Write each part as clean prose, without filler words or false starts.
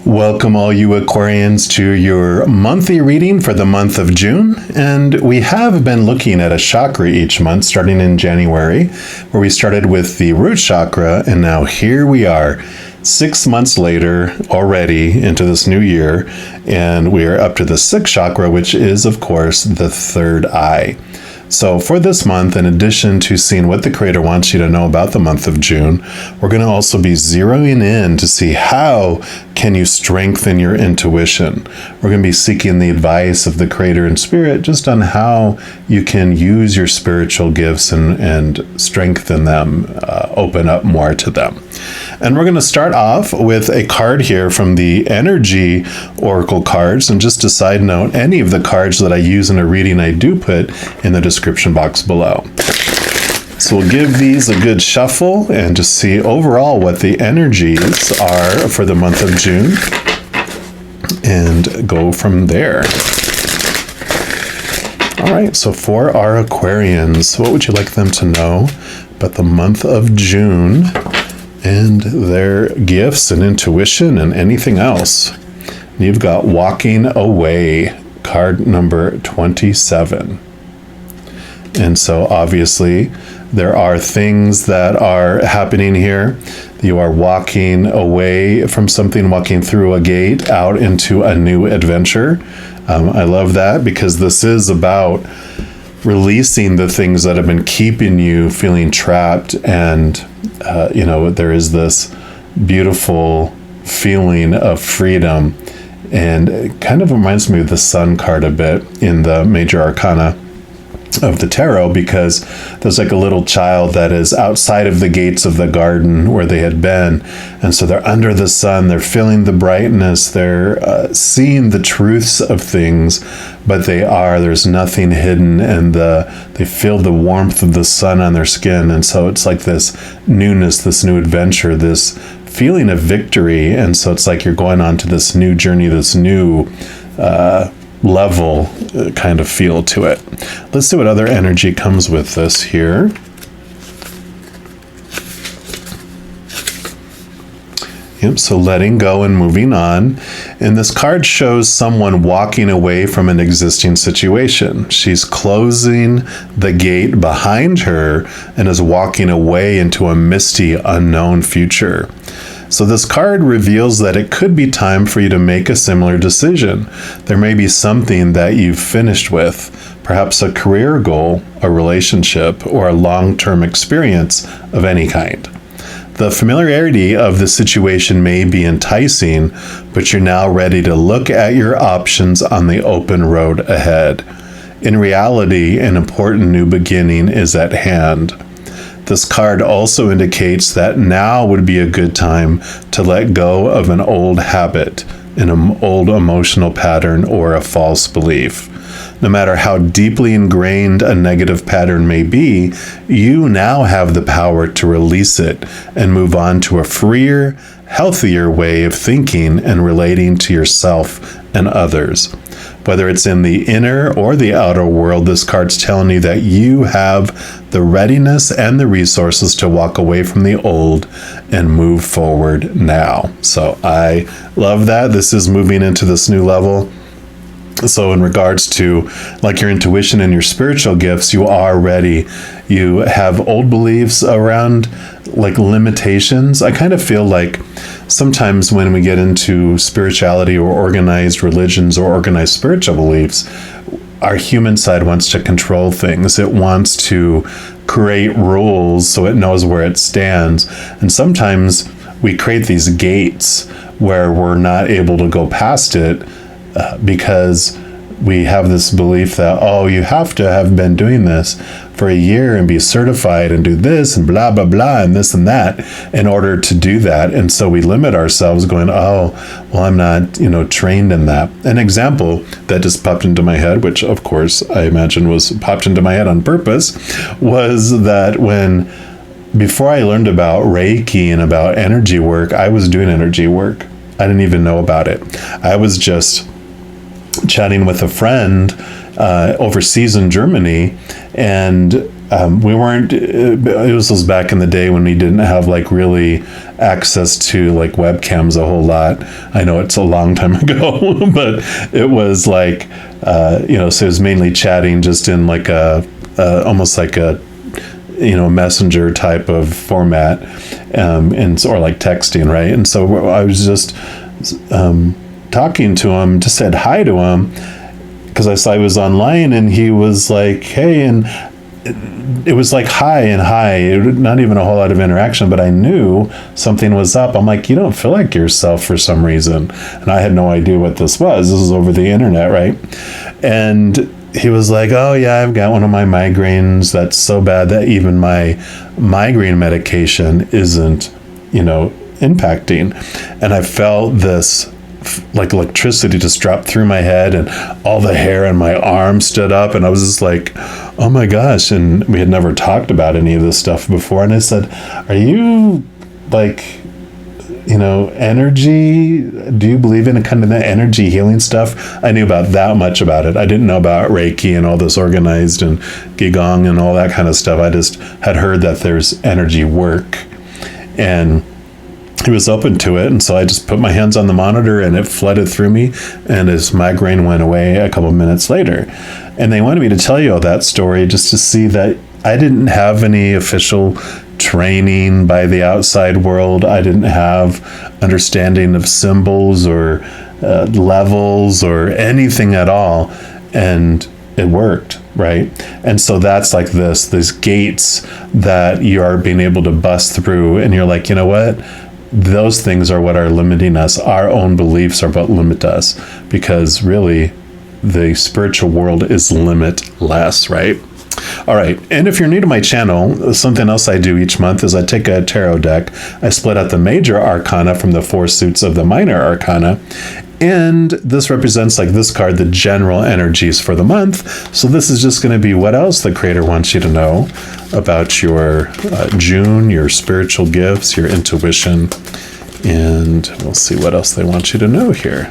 Welcome all you Aquarians to your monthly reading for the month of June. And we have been looking at a chakra each month starting in January, where we started with the root chakra, and now here we are 6 months later already into this new year, and we are up to the sixth chakra, which is of course the third eye. So for this month, in addition to seeing what the Creator wants you to know about the month of June, we're going to also be zeroing in to see how can you strengthen your intuition. We're going to be seeking the advice of the Creator and Spirit just on how you can use your spiritual gifts and strengthen them, open up more to them. And we're going to start off with a card here from the Energy Oracle cards. And just a side note, any of the cards that I use in a reading, I do put in the description box below. So we'll give these a good shuffle and just see overall what the energies are for the month of June and go from there. All right, so for our Aquarians, what would you like them to know about the month of June and their gifts and intuition and anything else? You've got Walking Away, card number 27. And so obviously there are things that are happening here. You are walking away from something, walking through a gate out into a new adventure. I love that because this is about releasing the things that have been keeping you feeling trapped. And, there is this beautiful feeling of freedom. And it kind of reminds me of the Sun card a bit in the Major Arcana of the tarot, because there's like a little child that is outside of the gates of the garden where they had been, and so they're under the sun, they're feeling the brightness, they're seeing the truths of things, but there's nothing hidden, and they feel the warmth of the sun on their skin. And so it's like this newness, this new adventure, this feeling of victory. And so it's like you're going on to this new journey, this new level kind of feel to it. Let's see what other energy comes with this here. Yep, so letting go and moving on. And this card shows someone walking away from an existing situation. She's closing the gate behind her and is walking away into a misty, unknown future. So this card reveals that it could be time for you to make a similar decision. There may be something that you've finished with, perhaps a career goal, a relationship, or a long-term experience of any kind. The familiarity of the situation may be enticing, but you're now ready to look at your options on the open road ahead. In reality, an important new beginning is at hand. This card also indicates that now would be a good time to let go of an old habit, an old emotional pattern, or a false belief. No matter how deeply ingrained a negative pattern may be, you now have the power to release it and move on to a freer, healthier way of thinking and relating to yourself and others. Whether it's in the inner or the outer world, this card's telling you that you have the readiness and the resources to walk away from the old and move forward now. So I love that. This is moving into this new level. So in regards to like your intuition and your spiritual gifts, you are ready. You have old beliefs around like limitations. I kind of feel like sometimes when we get into spirituality or organized religions or organized spiritual beliefs, our human side wants to control things. It wants to create rules so it knows where it stands. And sometimes we create these gates where we're not able to go past it because we have this belief that, you have to have been doing this for a year and be certified and do this and blah, blah, blah, and this and that in order to do that. And so we limit ourselves going, I'm not, trained in that. An example that just popped into my head, which of course I imagine was popped into my head on purpose, was that before I learned about Reiki and about energy work, I was doing energy work. I didn't even know about it. I was just chatting with a friend overseas in Germany, and we weren't, it was back in the day when we didn't have like really access to like webcams a whole lot. I know it's a long time ago, but it was like, you know, so it was mainly chatting just in like almost like a, you know, messenger type of format, and or like texting, right? And so I was just talking to him, just said hi to him because I saw he was online, and he was like, hey, and it was like hi and hi, not even a whole lot of interaction, but I knew something was up. I'm like, you don't feel like yourself for some reason. And I had no idea what this was. This was over the internet, right? And he was like, oh yeah, I've got one of my migraines that's so bad that even my migraine medication isn't, you know, impacting. And I felt this like electricity just dropped through my head, and all the hair on my arm stood up, and I was just like, oh my gosh. And we had never talked about any of this stuff before. And I said, are you like, you know, energy? Do you believe in a kind of the energy healing stuff? I knew about that much about it. I didn't know about Reiki and all this organized and Qigong and all that kind of stuff. I just had heard that there's energy work, and he was open to it. And so I just put my hands on the monitor, and it flooded through me, and his migraine went away a couple minutes later. And they wanted me to tell you all that story just to see that I didn't have any official training by the outside world. I didn't have understanding of symbols or levels or anything at all. And it worked, right? And so that's like these gates that you are being able to bust through. And you're like, you know what? Those things are what are limiting us. Our own beliefs are what limit us, because really the spiritual world is limitless, right? All right. And if you're new to my channel, something else I do each month is I take a tarot deck. I split out the major arcana from the 4 suits of the minor arcana. And this represents, like this card, the general energies for the month. So this is just going to be what else the creator wants you to know about your June, your spiritual gifts, your intuition. And we'll see what else they want you to know here.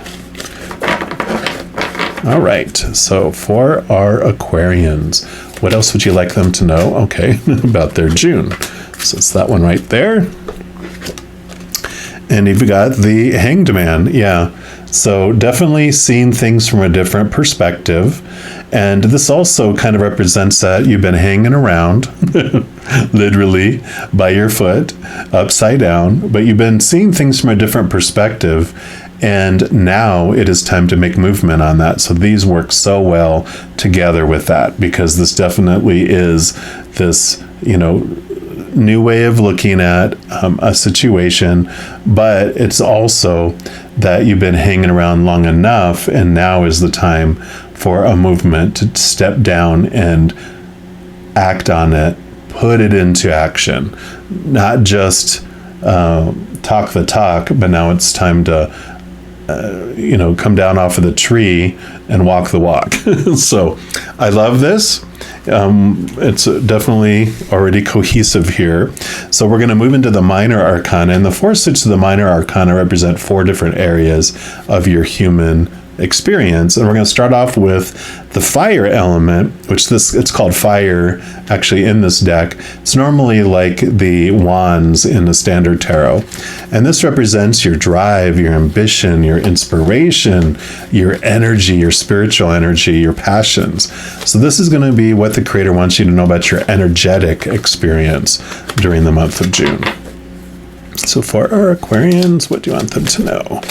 All right. So for our Aquarians, what else would you like them to know? Okay, about their June. So it's that one right there. And you've got the Hanged Man. Yeah. So definitely seeing things from a different perspective. And this also kind of represents that you've been hanging around, literally, by your foot, upside down, but you've been seeing things from a different perspective. And now it is time to make movement on that. So these work so well together with that, because this definitely is this, you know, new way of looking at a situation, but it's also that you've been hanging around long enough, and now is the time for a movement to step down and act on it, put it into action, not just talk the talk, but now it's time to you know, come down off of the tree and walk the walk. So I love this. It's definitely already cohesive here. So we're going to move into the minor arcana, and the 4 suits of the minor arcana represent 4 different areas of your human experience. And we're going to start off with the fire element, which it's called fire actually in this deck. It's normally like the wands in the standard tarot. And this represents your drive, your ambition, your inspiration, your energy, your spiritual energy, your passions. So this is going to be what the creator wants you to know about your energetic experience during the month of June. So for our Aquarians, what do you want them to know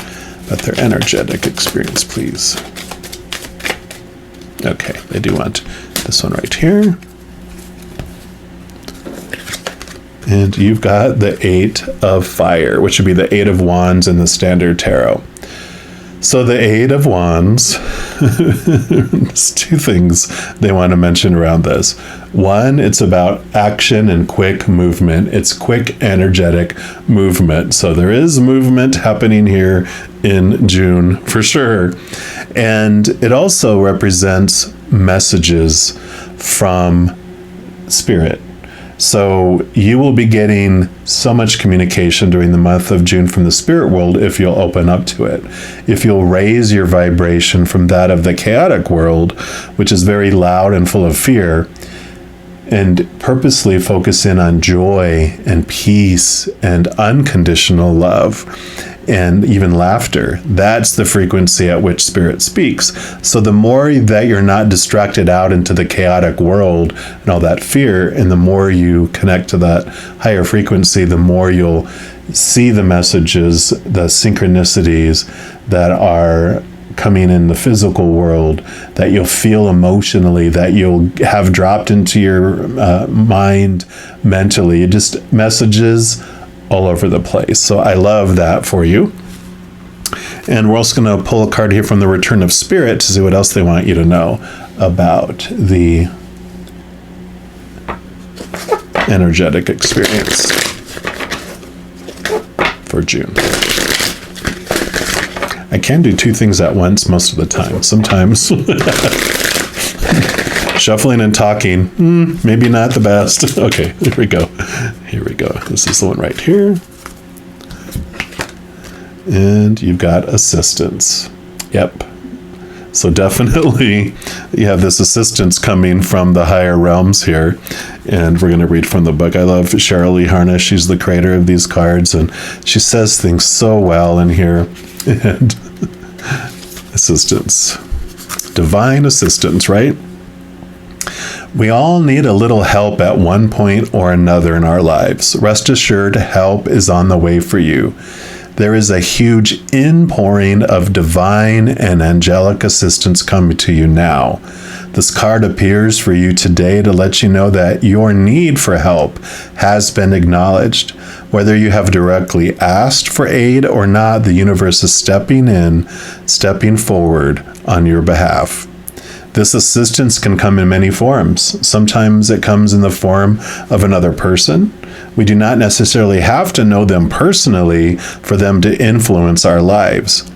about their energetic experience, please? Okay, they do want this one right here. And you've got the 8 of fire, which would be the 8 of wands in the standard tarot. So the 8 of wands, there's 2 things they want to mention around this. One, it's about action and quick movement. It's quick, energetic movement. So there is movement happening here in June for sure. And it also represents messages from spirit. So you will be getting so much communication during the month of June from the spirit world if you'll open up to it. If you'll raise your vibration from that of the chaotic world, which is very loud and full of fear, and purposely focus in on joy and peace and unconditional love and even laughter. That's the frequency at which spirit speaks. So the more that you're not distracted out into the chaotic world and all that fear, and the more you connect to that higher frequency, the more you'll see the messages, the synchronicities that are coming in the physical world, that you'll feel emotionally, that you'll have dropped into your mind mentally. Just messages all over the place. So I love that for you. And we're also going to pull a card here from the Return of Spirit to see what else they want you to know about the energetic experience for June. I can do two things at once most of the time. Sometimes shuffling and talking, maybe not the best. Okay, here we go. Here we go. This is the one right here. And you've got assistance. Yep. So definitely you have this assistance coming from the higher realms here. And we're going to read from the book. I love Cheryl Lee Harness. She's the creator of these cards, and she says things so well in here. And assistance. Divine assistance, right? We all need a little help at one point or another in our lives. Rest assured, help is on the way for you. There is a huge inpouring of divine and angelic assistance coming to you now. This card appears for you today to let you know that your need for help has been acknowledged. Whether you have directly asked for aid or not, the universe is stepping in, stepping forward on your behalf. This assistance can come in many forms. Sometimes it comes in the form of another person. We do not necessarily have to know them personally for them to influence our lives.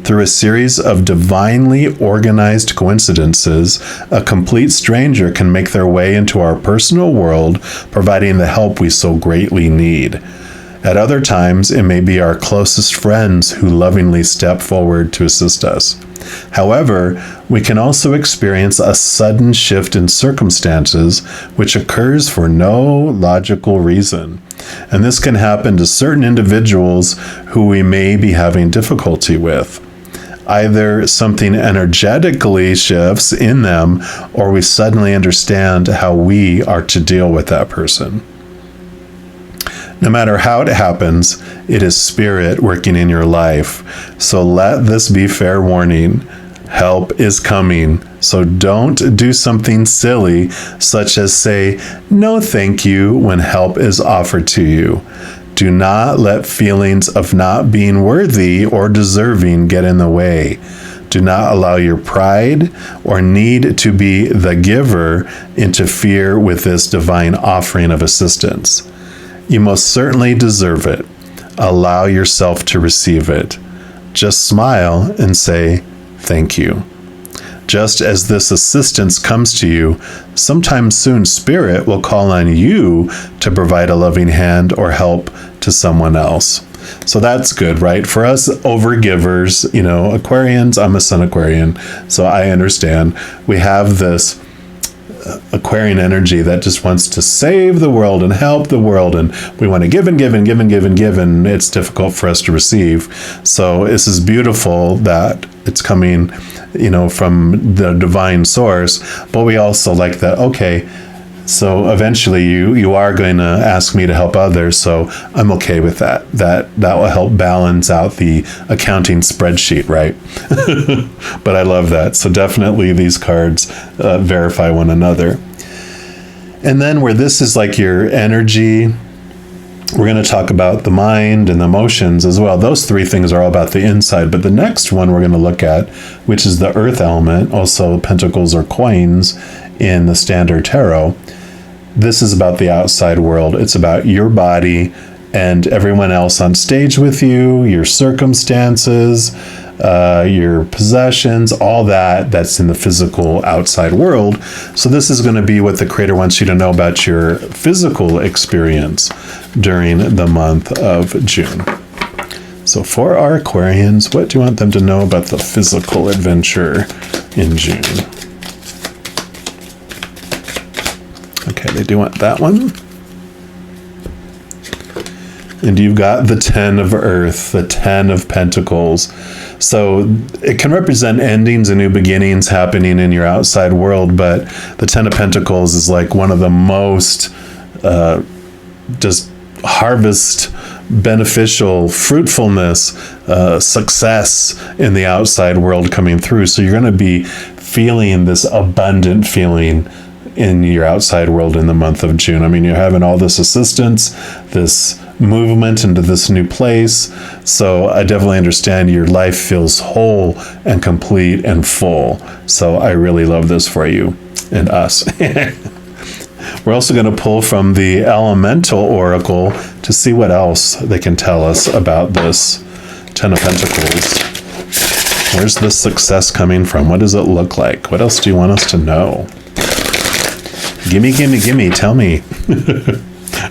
Through a series of divinely organized coincidences, a complete stranger can make their way into our personal world, providing the help we so greatly need. At other times, it may be our closest friends who lovingly step forward to assist us. However, we can also experience a sudden shift in circumstances which occurs for no logical reason. And this can happen to certain individuals who we may be having difficulty with. Either something energetically shifts in them, or we suddenly understand how we are to deal with that person. No matter how it happens, it is spirit working in your life. So let this be fair warning. Help is coming. So don't do something silly, such as say, no thank you, when help is offered to you. Do not let feelings of not being worthy or deserving get in the way. Do not allow your pride or need to be the giver interfere with this divine offering of assistance. You most certainly deserve it. Allow yourself to receive it. Just smile and say, thank you. Just as this assistance comes to you, sometime soon Spirit will call on you to provide a loving hand or help to someone else. So that's good, right? For us overgivers, Aquarians, I'm a Sun Aquarian, so I understand. We have this Aquarian energy that just wants to save the world and help the world, and we want to give and give and give and give and give, and it's difficult for us to receive. So this is beautiful that it's coming, from the divine source, but we also like that, okay, so eventually you are going to ask me to help others, so I'm okay with that. That will help balance out the accounting spreadsheet, right? But I love that. So definitely these cards verify one another. And then where this is like your energy, we're going to talk about the mind and the emotions as well. Those three things are all about the inside. But the next one we're going to look at, which is the earth element, also pentacles or coins in the standard tarot. This is about the outside world. It's about your body and everyone else on stage with you, your circumstances, your possessions, all that's in the physical outside world. So this is going to be what the creator wants you to know about your physical experience during the month of June. So for our Aquarians, what do you want them to know about the physical adventure in June? Okay, they do want that one. And you've got the 10 of Earth, the 10 of Pentacles. So it can represent endings and new beginnings happening in your outside world, but the 10 of Pentacles is like one of the most just harvest beneficial fruitfulness, success in the outside world coming through. So you're going to be feeling this abundant feeling in your outside world in the month of June. I mean, you're having all this assistance, this movement into this new place. So I definitely understand your life feels whole and complete and full. So I really love this for you and us. We're also going to pull from the Elemental Oracle to see what else they can tell us about this 10 of Pentacles. Where's this success coming from? What does it look like? What else do you want us to know? Gimme, gimme, gimme, tell me.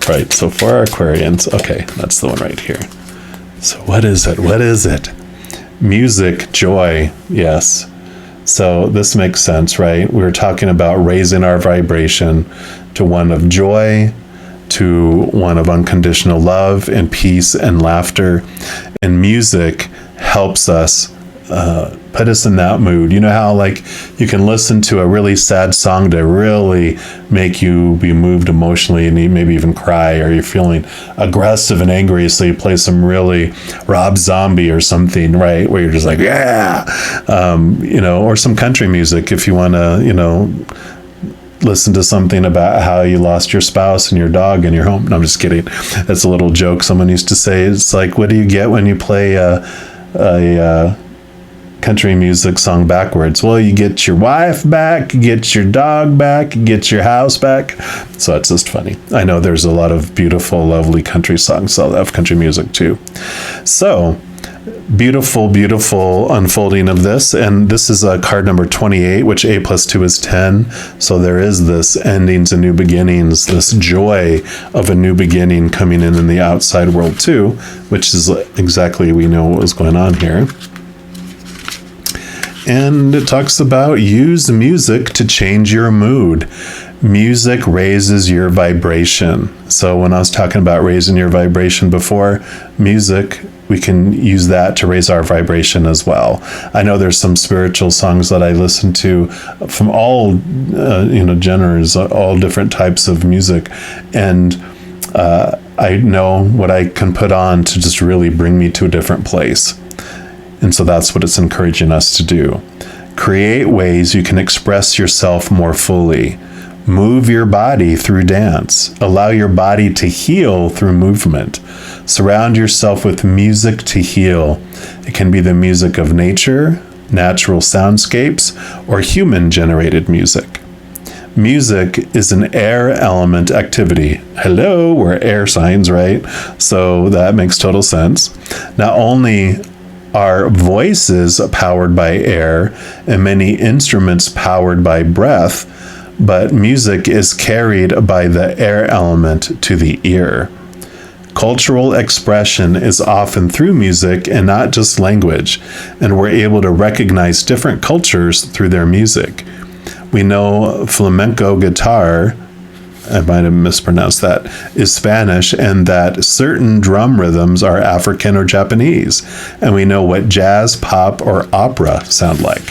Right, so for our Aquarians, okay, that's the one right here. So what is it? What is it? Music, joy, yes. So this makes sense, right? We were talking about raising our vibration to one of joy, to one of unconditional love and peace and laughter. And music helps us put us in that mood. You know how like you can listen to a really sad song to really make you be moved emotionally and maybe even cry, or you're feeling aggressive and angry, so you play some really Rob Zombie or something, right, where you're just like, yeah, or some country music if you want to, listen to something about how you lost your spouse and your dog and your home. No, I'm just kidding. That's a little joke someone used to say. It's like, what do you get when you play a country music song backwards? Well, you get your wife back, you get your dog back, you get your house back. So it's just funny. I know there's a lot of beautiful, lovely country songs. I love country music too. So beautiful, beautiful unfolding of this. And this is card number 28, which 8 + 2 is 10. So there is this endings and new beginnings, this joy of a new beginning coming in the outside world too, which is exactly, we know what was going on here. And it talks about use music to change your mood. Music raises your vibration. So when I was talking about raising your vibration before, music, we can use that to raise our vibration as well. I know there's some spiritual songs that I listen to from all, genres, all different types of music. And I know what I can put on to just really bring me to a different place. And so that's what it's encouraging us to do. Create ways you can express yourself more fully. Move your body through dance. Allow your body to heal through movement. Surround yourself with music to heal. It can be the music of nature, natural soundscapes, or human-generated music. Music is an air element activity. Hello, we're air signs, right? So that makes total sense. Not only are voices powered by air and many instruments powered by breath, but music is carried by the air element to the ear. Cultural expression is often through music and not just language, and we're able to recognize different cultures through their music. We know flamenco guitar, I might have mispronounced that, is Spanish, and that certain drum rhythms are African or Japanese. And we know what jazz, pop, or opera sound like.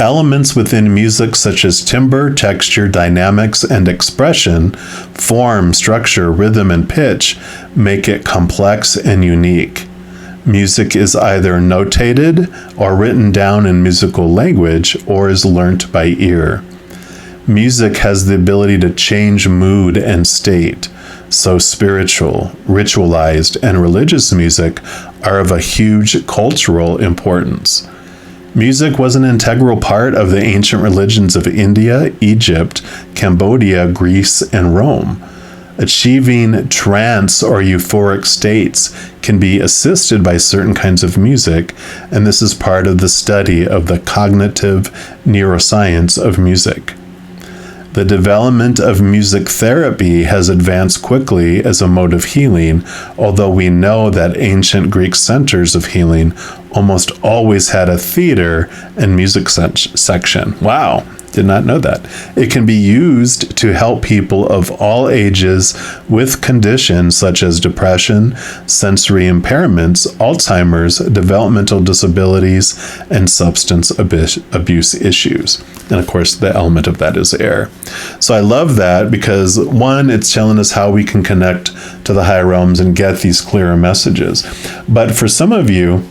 Elements within music such as timbre, texture, dynamics, and expression, form, structure, rhythm, and pitch make it complex and unique. Music is either notated or written down in musical language or is learnt by ear. Music has the ability to change mood and state, so spiritual, ritualized, and religious music are of a huge cultural importance. Music was an integral part of the ancient religions of India, Egypt, Cambodia, Greece, and Rome. Achieving trance or euphoric states can be assisted by certain kinds of music, and this is part of the study of the cognitive neuroscience of music. The development of music therapy has advanced quickly as a mode of healing, although we know that ancient Greek centers of healing almost always had a theater and music section. Wow, Did not know that. It can be used to help people of all ages with conditions such as depression, sensory impairments, Alzheimer's, developmental disabilities, and substance abuse issues. And of course, the element of that is air. So I love that because, one, it's telling us how we can connect to the higher realms and get these clearer messages. But for some of you,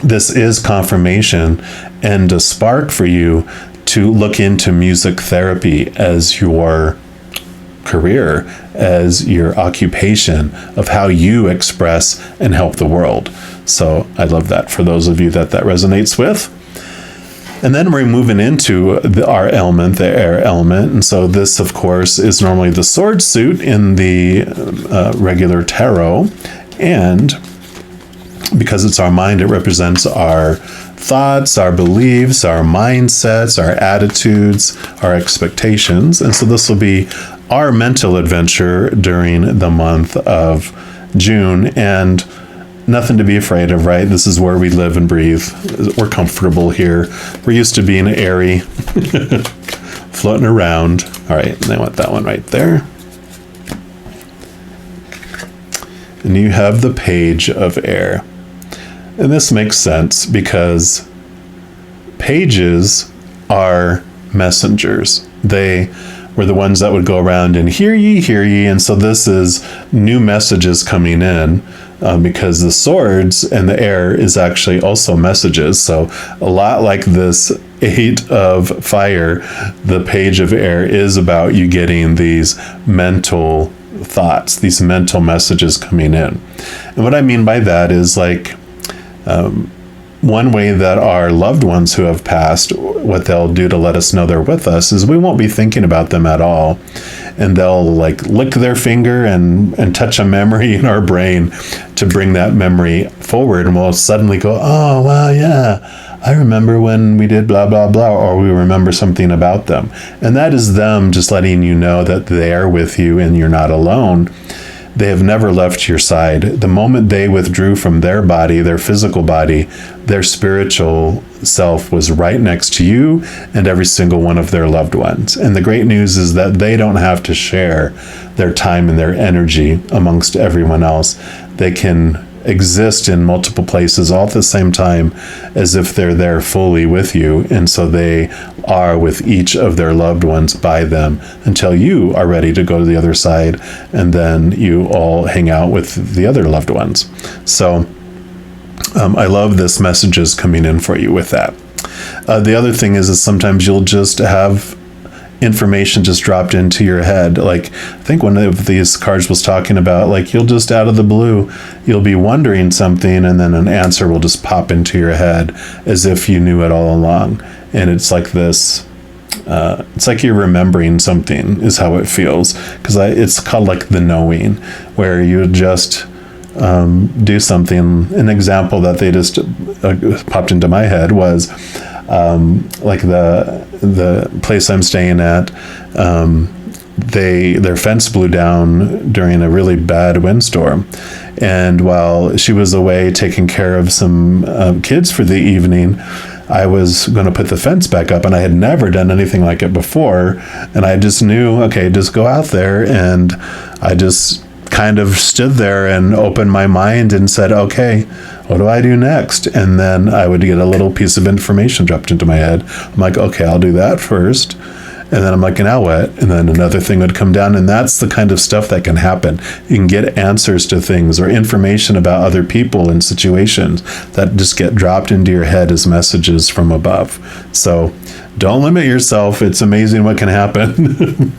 this is confirmation and a spark for you to look into music therapy as your career, as your occupation of how you express and help the world. So I love that for those of you that resonates with. And then we're moving into our element, the air element. And so this, of course, is normally the sword suit in the regular tarot. And because it's our mind, it represents our thoughts, our beliefs, our mindsets, our attitudes, our expectations. And so this will be our mental adventure during the month of June. And nothing to be afraid of, right? This is where we live and breathe. We're comfortable here. We're used to being airy, floating around. All right, and I want that one right there. And you have the page of air. And this makes sense because pages are messengers. They were the ones that would go around and hear ye. And so this is new messages coming in because the swords and the air is actually also messages. So a lot like this 8 of fire, the page of air is about you getting these mental thoughts, these mental messages coming in. And what I mean by that is like, one way that our loved ones who have passed, what they'll do to let us know they're with us is we won't be thinking about them at all. And they'll like lick their finger and touch a memory in our brain to bring that memory forward. And we'll suddenly go, oh, well, yeah, I remember when we did blah, blah, blah, or we remember something about them. And that is them just letting you know that they are with you and you're not alone. They have never left your side. The moment they withdrew from their body, their physical body, their spiritual self was right next to you and every single one of their loved ones. And the great news is that they don't have to share their time and their energy amongst everyone else. They can exist in multiple places all at the same time as if they're there fully with you. And so they are with each of their loved ones by them until you are ready to go to the other side. And then you all hang out with the other loved ones. So I love this messages coming in for you with that. The other thing is sometimes you'll just have information just dropped into your head. Like I think one of these cards was talking about, like, you'll just out of the blue, you'll be wondering something and then an answer will just pop into your head as if you knew it all along. And it's like this, it's like you're remembering something is how it feels. Because it's called like the knowing, where you just do something. An example that they just popped into my head was like the place I'm staying at, their fence blew down during a really bad windstorm. And while she was away taking care of some kids for the evening, I was going to put the fence back up, and I had never done anything like it before. And I just knew, okay, just go out there. And I just kind of stood there and opened my mind and said, okay, what do I do next? And then I would get a little piece of information dropped into my head. I'm like, okay, I'll do that first. And then I'm like, now what? And then another thing would come down. And that's the kind of stuff that can happen. You can get answers to things or information about other people and situations that just get dropped into your head as messages from above. So don't limit yourself. It's amazing what can happen.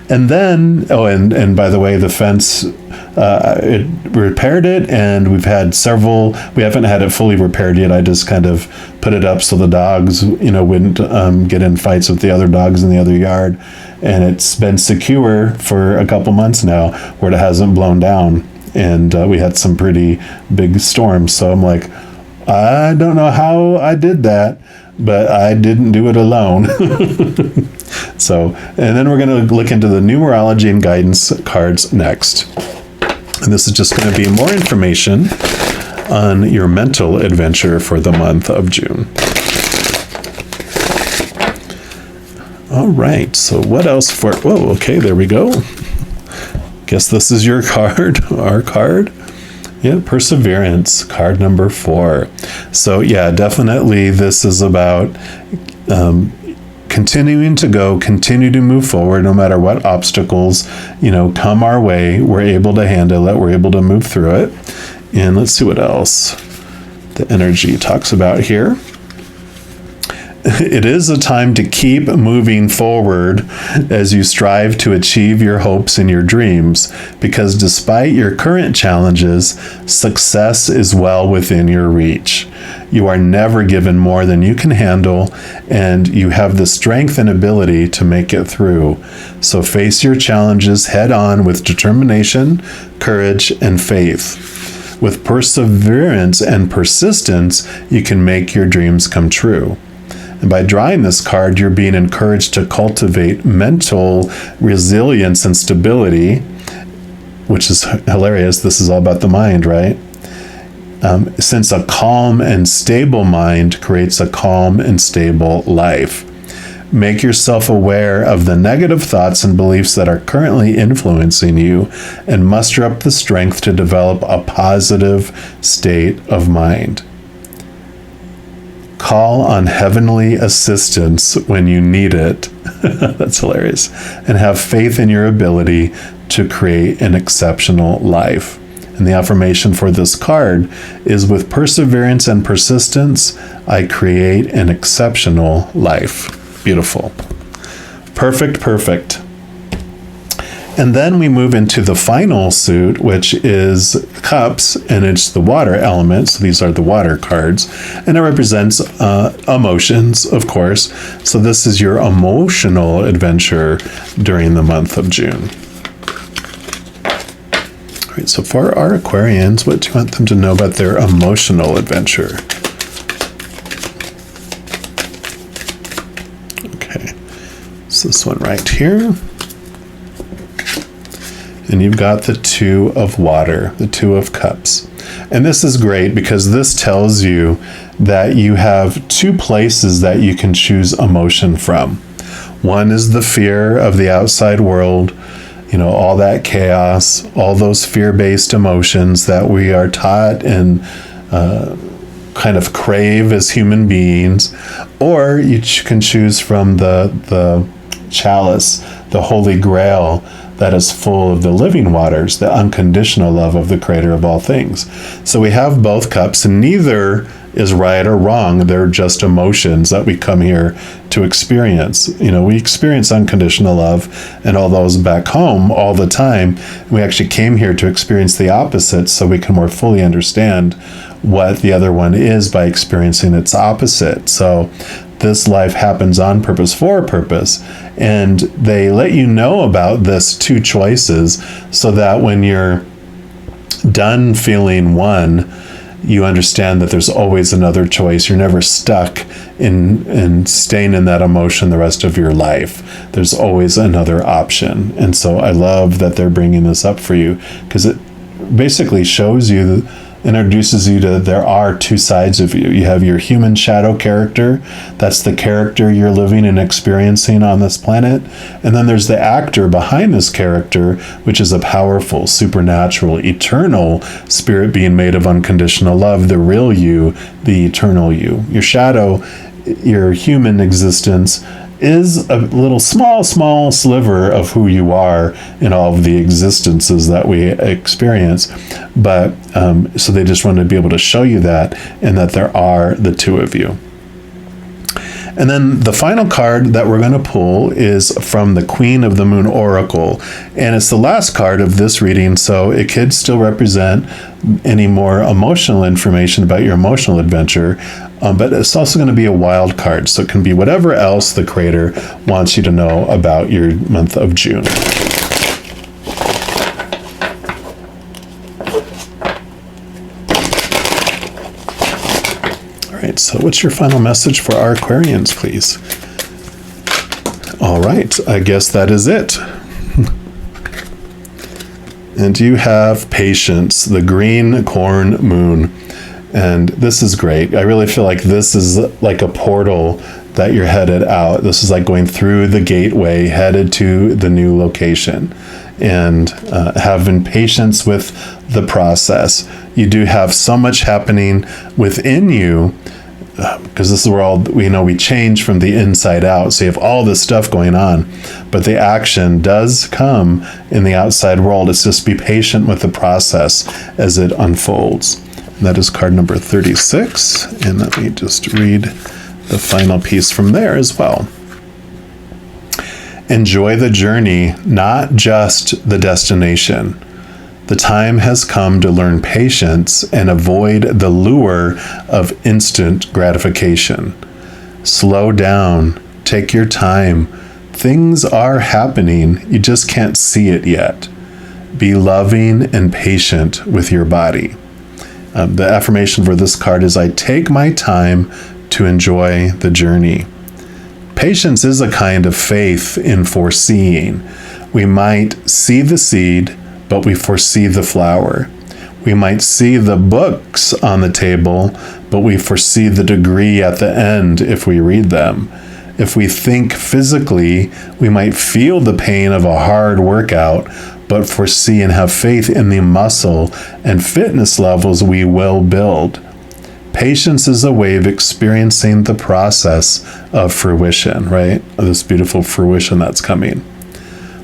And then, and by the way, the fence, it repaired it, and we haven't had it fully repaired yet. I just kind of put it up so the dogs, wouldn't get in fights with the other dogs in the other yard. And it's been secure for a couple months now where it hasn't blown down. And we had some pretty big storms. So I'm like, I don't know how I did that, but I didn't do it alone. So, and then we're going to look into the numerology and guidance cards next. And this is just going to be more information on your mental adventure for the month of June. All right, so what else for, whoa, okay, there we go. Guess this is your card, our card. Yeah, Perseverance, card number 4. So yeah, definitely this is about continuing to go, continue to move forward no matter what obstacles, come our way. We're able to handle it. We're able to move through it. And let's see what else the energy talks about here. It is a time to keep moving forward as you strive to achieve your hopes and your dreams, because despite your current challenges, success is well within your reach. You are never given more than you can handle, and you have the strength and ability to make it through. So face your challenges head on with determination, courage, and faith. With perseverance and persistence, you can make your dreams come true. And by drawing this card, you're being encouraged to cultivate mental resilience and stability, which is hilarious. This is all about the mind, right? Since a calm and stable mind creates a calm and stable life. Make yourself aware of the negative thoughts and beliefs that are currently influencing you, and muster up the strength to develop a positive state of mind. Call on heavenly assistance when you need it. That's hilarious. And have faith in your ability to create an exceptional life. And the affirmation for this card is, with perseverance and persistence, I create an exceptional life. Beautiful. Perfect, perfect. And then we move into the final suit, which is Cups, and it's the water element. So these are the water cards, and it represents emotions, of course. So this is your emotional adventure during the month of June. All right, so for our Aquarians, what do you want them to know about their emotional adventure? Okay, so this one right here. And you've got the 2 of water, the 2 of cups. And this is great because this tells you that you have 2 places that you can choose emotion from. One is the fear of the outside world, all that chaos, all those fear-based emotions that we are taught and kind of crave as human beings. Or you can choose from the chalice, the Holy Grail, that is full of the living waters, the unconditional love of the creator of all things. So we have both cups, and neither is right or wrong. They're just emotions that we come here to experience. We experience unconditional love and all those back home all the time. We actually came here to experience the opposite so we can more fully understand what the other one is by experiencing its opposite. So this life happens on purpose for a purpose, and they let you know about this 2 choices so that when you're done feeling one, you understand that there's always another choice. You're never stuck in staying in that emotion the rest of your life. There's always another option. And so I love that they're bringing this up for you, because it basically shows you, introduces you to, there are 2 sides of you. You have your human shadow character. That's the character you're living and experiencing on this planet. And then there's the actor behind this character, which is a powerful, supernatural, eternal spirit being made of unconditional love, the real you, the eternal you. Your shadow, your human existence, is a little small sliver of who you are in all of the existences that we experience. But so they just want to be able to show you that, and that there are the 2 of you. And then the final card that we're going to pull is from the Queen of the Moon Oracle. And it's the last card of this reading, so it could still represent any more emotional information about your emotional adventure. But it's also going to be a wild card, so it can be whatever else the creator wants you to know about your month of June. All right, so what's your final message for our Aquarians, please? All right, I guess that is it. And you have Patience, the green corn moon. And this is great. I really feel like this is like a portal that you're headed out. This is like going through the gateway, headed to the new location, and having patience with the process. You do have so much happening within you, because this is where we change from the inside out. So you have all this stuff going on, but the action does come in the outside world. It's just be patient with the process as it unfolds. And that is card number 36. And let me just read the final piece from there as well. Enjoy the journey, not just the destination. The time has come to learn patience and avoid the lure of instant gratification. Slow down, take your time. Things are happening, you just can't see it yet. Be loving and patient with your body. The affirmation for this card is, I take my time to enjoy the journey. Patience is a kind of faith in foreseeing. We might see the seed, but we foresee the flower. We might see the books on the table, but we foresee the degree at the end if we read them. If we think physically, we might feel the pain of a hard workout, but foresee and have faith in the muscle and fitness levels we will build. Patience is a way of experiencing the process of fruition, right? This beautiful fruition that's coming.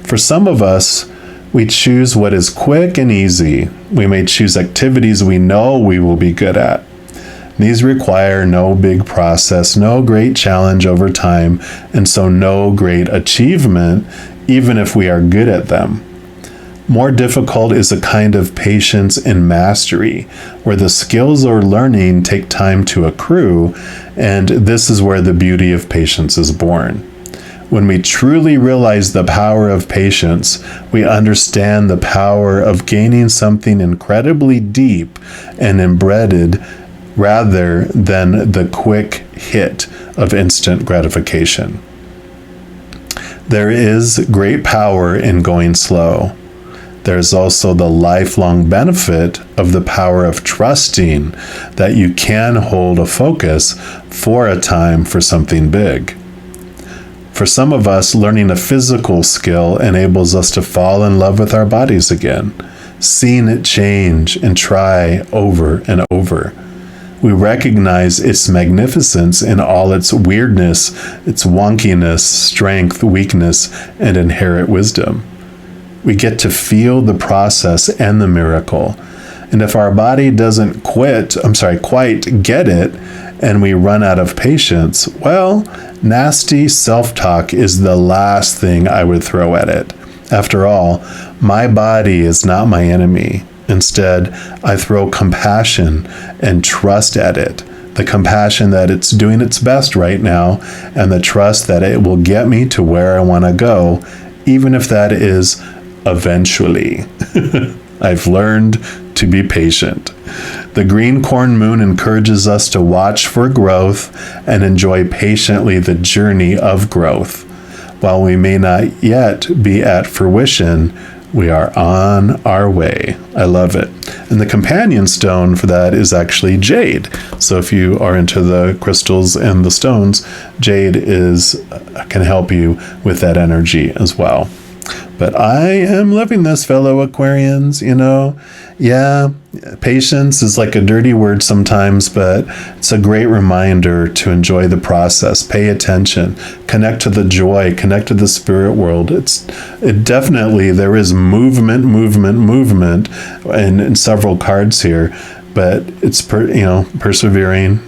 For some of us, we choose what is quick and easy. We may choose activities we know we will be good at. These require no big process, no great challenge over time, and so no great achievement, even if we are good at them. More difficult is a kind of patience and mastery, where the skills or learning take time to accrue, and this is where the beauty of patience is born. When we truly realize the power of patience, we understand the power of gaining something incredibly deep and embedded rather than the quick hit of instant gratification. There is great power in going slow. There's also the lifelong benefit of the power of trusting that you can hold a focus for a time for something big. For some of us, learning a physical skill enables us to fall in love with our bodies again, seeing it change and try over and over. We recognize its magnificence in all its weirdness, its wonkiness, strength, weakness, and inherent wisdom. We get to feel the process and the miracle. And if our body doesn't quite get it, and we run out of patience, well, nasty self-talk is the last thing I would throw at it. After all, my body is not my enemy. Instead, I throw compassion and trust at it. The compassion that it's doing its best right now, and the trust that it will get me to where I want to go, even if that is eventually. I've learned to be patient. The green corn moon encourages us to watch for growth and enjoy patiently the journey of growth. While we may not yet be at fruition, we are on our way. I love it. And the companion stone for that is actually jade. So if you are into the crystals and the stones, jade can help you with that energy as well. But I am loving this, fellow Aquarians, Yeah, patience is like a dirty word sometimes, but it's a great reminder to enjoy the process, pay attention, connect to the joy, connect to the spirit world. There is movement in several cards here, but it's persevering,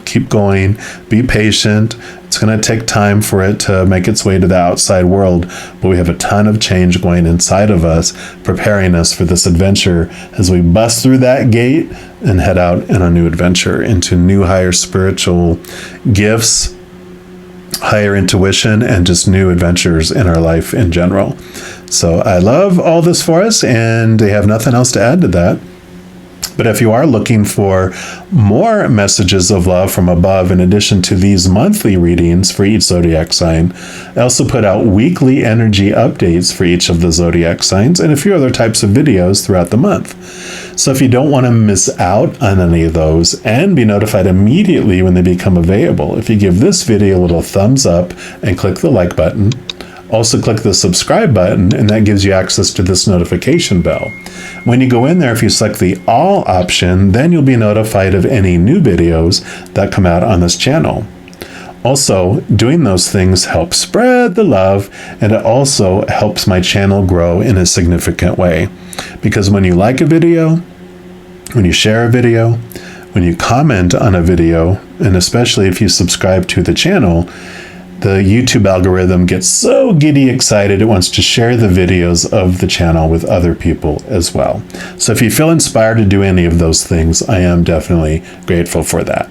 keep going, be patient. It's going to take time for it to make its way to the outside world, but we have a ton of change going inside of us, preparing us for this adventure as we bust through that gate and head out on a new adventure into new higher spiritual gifts, higher intuition, and just new adventures in our life in general. So I love all this for us, and I have nothing else to add to that. But if you are looking for more messages of love from above, in addition to these monthly readings for each zodiac sign, I also put out weekly energy updates for each of the zodiac signs and a few other types of videos throughout the month. So if you don't want to miss out on any of those and be notified immediately when they become available, if you give this video a little thumbs up and click the like button, also click the subscribe button, and that gives you access to this notification bell. When you go in there, if you select the all option, then you'll be notified of any new videos that come out on this channel. Also, doing those things helps spread the love, and it also helps my channel grow in a significant way. Because when you like a video, when you share a video, when you comment on a video, and especially if you subscribe to the channel, the YouTube algorithm gets so giddy excited it wants to share the videos of the channel with other people as well. So if you feel inspired to do any of those things, I am definitely grateful for that.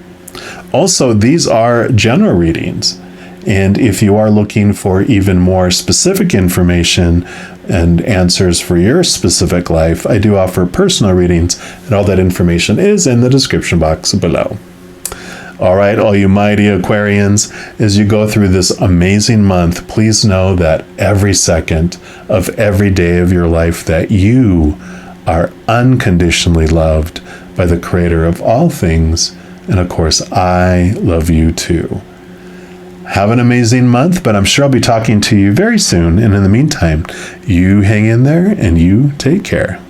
Also, these are general readings, and if you are looking for even more specific information and answers for your specific life, I do offer personal readings, and all that information is in the description box below. All right, all you mighty Aquarians, as you go through this amazing month, please know that every second of every day of your life that you are unconditionally loved by the Creator of all things. And of course, I love you too. Have an amazing month, but I'm sure I'll be talking to you very soon. And in the meantime, you hang in there and you take care.